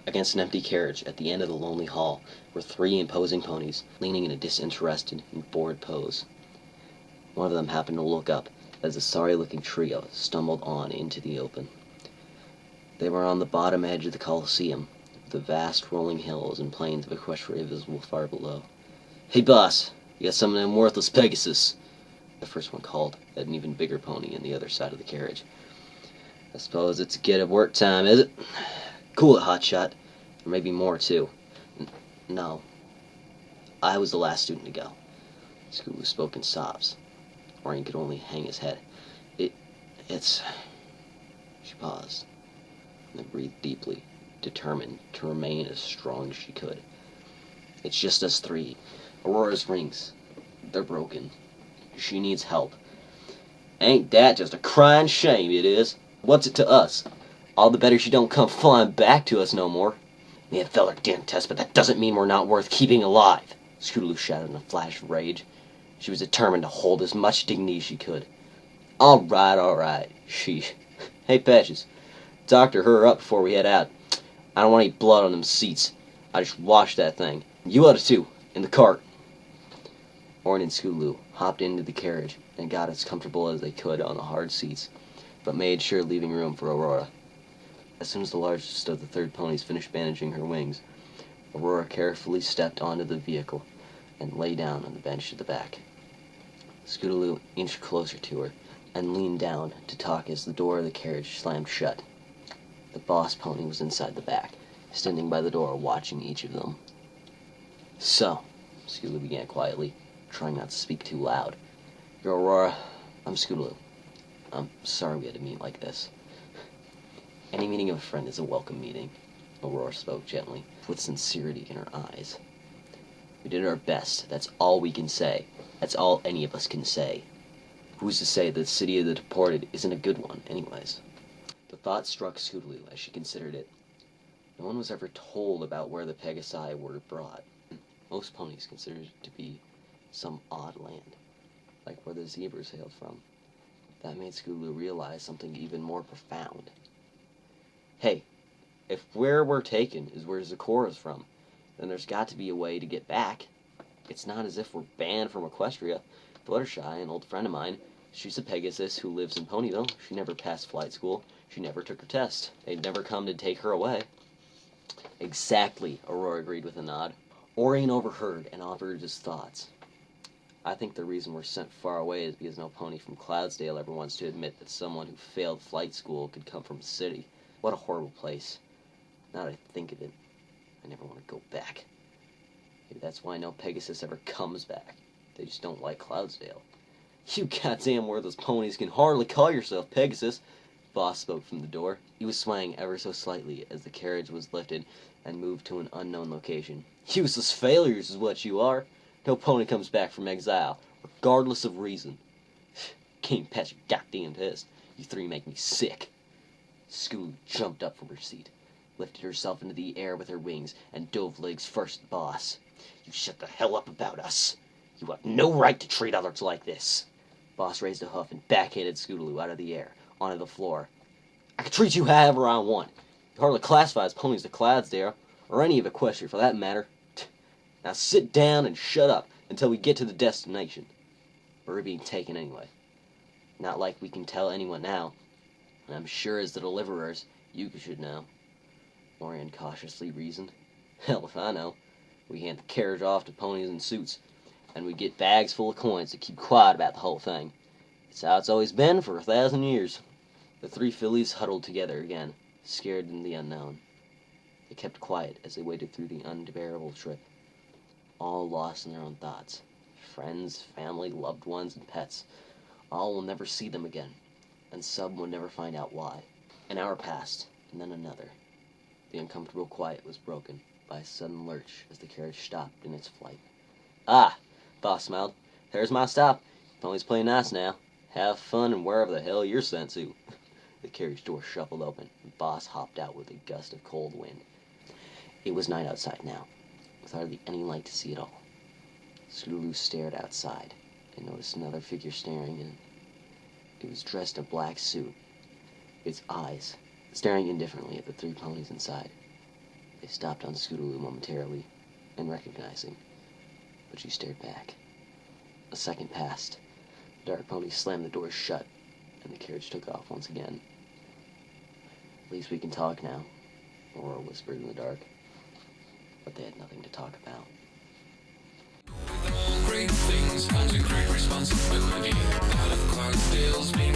Against an empty carriage at the end of the lonely hall were three imposing ponies, leaning in a disinterested and bored pose. One of them happened to look up as the sorry-looking trio stumbled on into the open. They were on the bottom edge of the Colosseum, with the vast rolling hills and plains of Equestria visible far below. "Hey, boss, you got some of them worthless Pegasus," the first one called, at an even bigger pony on the other side of the carriage. "I suppose it's a get of work time, is it? Cool it, hotshot. Or maybe more, too." No. I was the last student to go." Scootaloo spoke in sobs. Orion could only hang his head. It's... She paused, and then breathed deeply, determined to remain as strong as she could. "It's just us three. Aurora's rings. They're broken. She needs help. Ain't that just a crying shame, it is? What's it to us? All the better she don't come flying back to us no more. May have failed her damn test, but that doesn't mean we're not worth keeping alive," Scootaloo shouted in a flash of rage. She was determined to hold as much dignity as she could. All right. Hey, Patches, doctor her up before we head out. I don't want any blood on them seats. I just washed that thing. You ought to too, in the cart." Orion and Scootaloo hopped into the carriage and got as comfortable as they could on the hard seats, but made sure leaving room for Aurora. As soon as the largest of the third ponies finished bandaging her wings, Aurora carefully stepped onto the vehicle and lay down on the bench at the back. Scootaloo inched closer to her and leaned down to talk as the door of the carriage slammed shut. The boss pony was inside the back, standing by the door watching each of them. "So," Scootaloo began quietly, trying not to speak too loud, "You're Aurora. I'm Scootaloo. I'm sorry we had to meet like this." "Any meeting of a friend is a welcome meeting," Aurora spoke gently, with sincerity in her eyes. "We did our best. That's all we can say. That's all any of us can say. Who's to say that the city of the deported isn't a good one, anyways?" The thought struck Scootaloo as she considered it. No one was ever told about where the Pegasi were brought. Most ponies considered it to be some odd land, like where the zebras hailed from. That made Scootaloo realize something even more profound. Hey, if where we're taken is where Zikora's from, then there's got to be a way to get back. It's not as if we're banned from Equestria. Fluttershy, an old friend of mine, she's a Pegasus who lives in Ponyville. She never passed flight school. She never took her test. They'd never come to take her away. "Exactly," Aurora agreed with a nod. Orion overheard and offered his thoughts. "I think the reason we're sent far away is because no pony from Cloudsdale ever wants to admit that someone who failed flight school could come from a city. What a horrible place. Now that I think of it, I never want to go back. Maybe that's why no Pegasus ever comes back. They just don't like Cloudsdale." "You goddamn worthless ponies can hardly call yourself Pegasus," Boss spoke from the door. He was swaying ever so slightly as the carriage was lifted and moved to an unknown location. "Useless failures is what you are. No pony comes back from exile, regardless of reason. Can't patch a goddamn test. You three make me sick." Scootaloo jumped up from her seat, lifted herself into the air with her wings, and dove legs first at the boss. "You shut the hell up about us. You have no right to treat others like this." Boss raised a hoof and backhanded Scootaloo out of the air, onto the floor. "I can treat you however I want. You hardly classify as ponies to Cloudsdale, or any of Equestria for that matter. Now sit down and shut up until we get to the destination. We're being taken anyway. Not like we can tell anyone now. And I'm sure as the deliverers, you should know." Orion cautiously reasoned. "Hell if I know. We hand the carriage off to ponies in suits, and we get bags full of coins to keep quiet about the whole thing. It's how it's always been for 1,000 years. The three fillies huddled together again, scared in the unknown. They kept quiet as they waited through the unbearable trip, all lost in their own thoughts. Friends, family, loved ones, and pets. All will never see them again, and some will never find out why. An hour passed, and then another. The uncomfortable quiet was broken by a sudden lurch as the carriage stopped in its flight. "Ah," Boss smiled. "There's my stop. Ponies play nice now. Have fun and wherever the hell you're sent to." The carriage door shuffled open, and Boss hopped out with a gust of cold wind. It was night outside now, with hardly any light to see at all. Scootaloo stared outside, and noticed another figure staring in. It was dressed in a black suit, its eyes staring indifferently at the three ponies inside. They stopped on Scootaloo momentarily, and recognizing, but she stared back. A second passed. The dark pony slammed the doors shut, and the carriage took off once again. At least we can talk now, Aurora whispered in the dark. But they had nothing to talk about. Great things comes with great responsibility. Out of Clarksdale's being